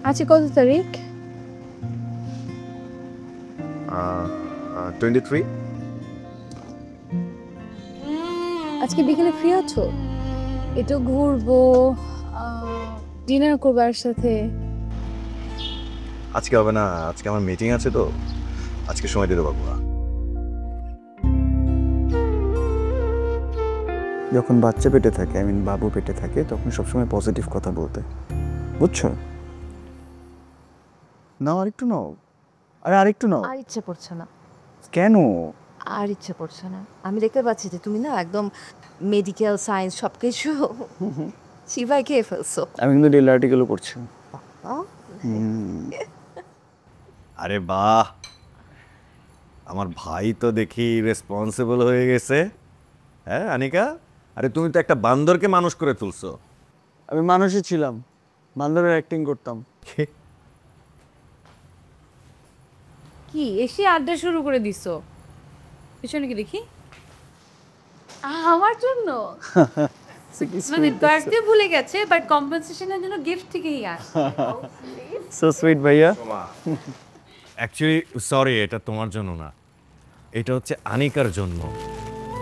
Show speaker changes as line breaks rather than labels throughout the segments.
আজকে কত তারিখ?
23।
আজকে বিকেলে ফ্রি আছো? একটু ঘুরবো, ডিনার করবো আর সাথে।
আজকে হবে না, আজকে আমার মিটিং আছে, তো আজকে সময় দিতে পারবো না।
যখন বাচ্চা পেটে থাকে, আই মিন বাবু পেটে থাকে, তখন সবসময় পজিটিভ কথা বলতে, বুঝছো? নাও আরেকটু নাও, আরে আরেকটু নাও।
আর ইচ্ছে করছে না।
কেন?
আর ইচ্ছে করছে না। আমি দেখতে পাচ্ছি যে তুমি না একদম মেডিকেল সায়েন্স সবকিছু চিবাই খেয়ে ফেলছো।
আমি কিন্তু ডেইলি আর্টিকেলও পড়ছি।
আরে বাহ, আমার ভাই তো দেখি রেসপন্সিবল হয়ে গেছে। হ্যাঁ আনিকা, আরে তুমি তো একটা বান্দরকে মানুষ করে তুলছো।
আমি মানুষই ছিলাম, বান্দরের অ্যাক্টিং করতাম।
কি এসে আড্ডা শুরু করে দিছো? পিছনে কি দেখি? আমার জন্য মানে বার্থডে ভুলে গেছে, বাট কম্পেনসেশনের জন্য গিফট থেকেই আসে।
সো সুইট ভাইয়া।
অ্যাকচুয়ালি সরি, এটা তোমার জন্য না, এটা হচ্ছে আনিকার জন্য।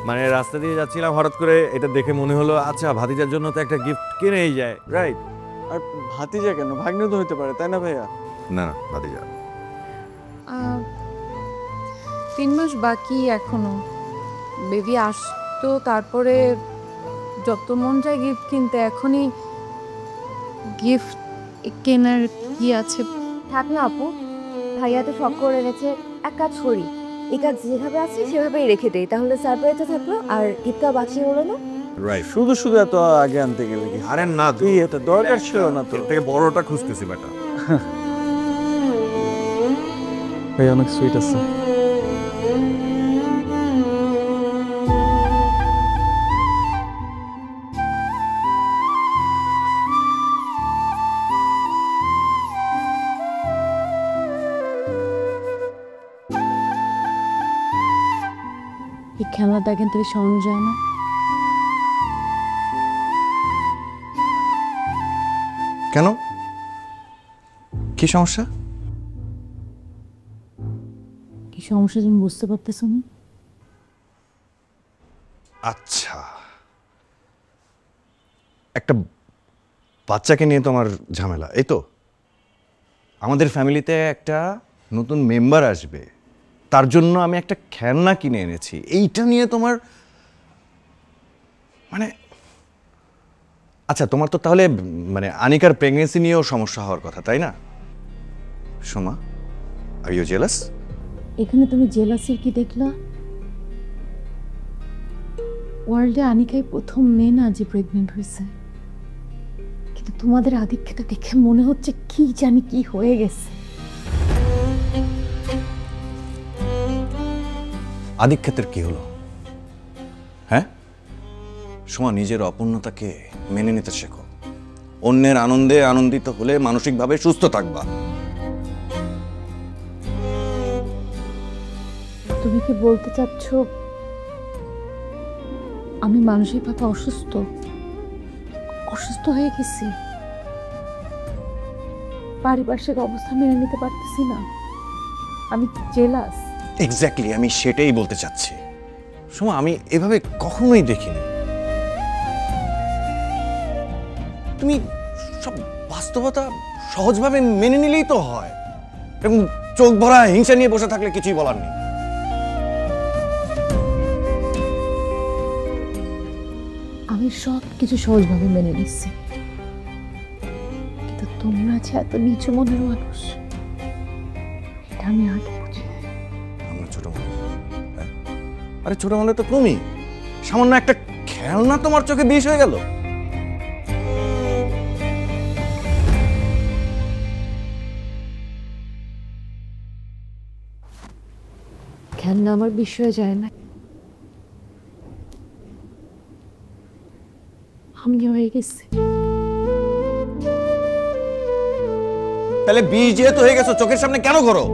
মানে রাস্তা দিয়ে যাচ্ছিলাম, হঠাৎ করে এটা দেখে মনে হলো আচ্ছা ভাতিজার জন্য তো একটা গিফট কিনেই যায়, রাইট?
আর ভাতিজা কেন, ভাগ্নে তো হতে পারে, তাই না ভাইয়া?
না না, ভাতিজা।
3 মাস বাকি এখনো। বেবি আসতো, তারপরে যত মন চায় গিফট কিনতে। এখনই গিফট কেনার কি আছে?
থাক না আপু, ভাইয়া তো শখ করে এনেছে, এক কাজ করি, এই কাজ যেভাবে আছে সেভাবেই রেখে দেই, তাহলে সারপ্রাইজটা থাকলো আর গিফটটা বাঁচিয়ে হলো না।
রাইট।
শুধু শুধু এত আগে আনতে গেলে কি?
আরে না,
তুই এটা দরকার ছিল না তো।
এর থেকে বড়টা খুঁজতেছি বেটা।
ভাই অনেক সুইট আছে।
এই খেলাটা কিন্তু সরানো যায় না।
কেন, কি সমস্যা?
কি সমস্যা তুমি বুঝতে পারতেছো না?
আচ্ছা, একটা বাচ্চাকে নিয়ে তোমার ঝামেলা, এই তো? আমাদের ফ্যামিলিতে একটা নতুন মেম্বার আসবে, তার জন্য আমি একটা খেলনা কিনে এনেছি, এইটা নিয়ে তোমার মানে আচ্ছা, তোমার তো তাহলে মানে আনিকার প্রেগনেন্সি নিয়েও সমস্যা হওয়ার কথা, তাই না? Soma, are you jealous?
এখানে তুমি জেলাসির কি দেখলা? ওয়ার্ল্ডে আনিকাই প্রথম মেয়ে না যে প্রেগনেন্ট হয়েছে, কিন্তু তোমাদের আধিক্যতা দেখে মনে হচ্ছে কি জানি কি হয়ে গেছে।
আধিক্যতের কি হলো? হ্যাঁ সোমা, নিজের অপূর্ণতাকে মেনে নিতে শেখো। অন্যের আনন্দে আনন্দিত হলে মানসিকভাবে সুস্থ থাকবা।
তুমি কি বলতে চাচ্ছ আমি মানসিকভাবে অসুস্থ অসুস্থ হয়ে গেছি? পারিপার্শ্বিক অবস্থা মেনে নিতে পারতেছি না, আমি জেলাস।
এক্স্যাক্টলি, আমি সেটাই বলতে চাচ্ছি। সোমা, আমি এভাবে কখনোই দেখিনি। তুমি সব বাস্তবতা সহজভাবে মেনে নিলেই তো হয়, এবং চোখ ভরা হিংসা নিয়ে বসে থাকলে কিছুই বলার নেই।
আমি সব কিছু সহজভাবে মেনে নিচ্ছি, কিন্তু তোমরা যে এত নিচু মনের মানুষ, এটা আমি আগে বুঝি।
আমরা ছোট মানুষ, হ্যাঁ? আরে ছোট মানুষ তো তুমি, সামান্য একটা খেলনা তোমার চোখে বিষ হয়ে গেল।
খেলনা আমার বিষয়ে যায় না।
আমি হয়ে গেছি।
তাহলে বিষ যেহেতু হয়ে গেছো, চোখের সামনে কেন করো?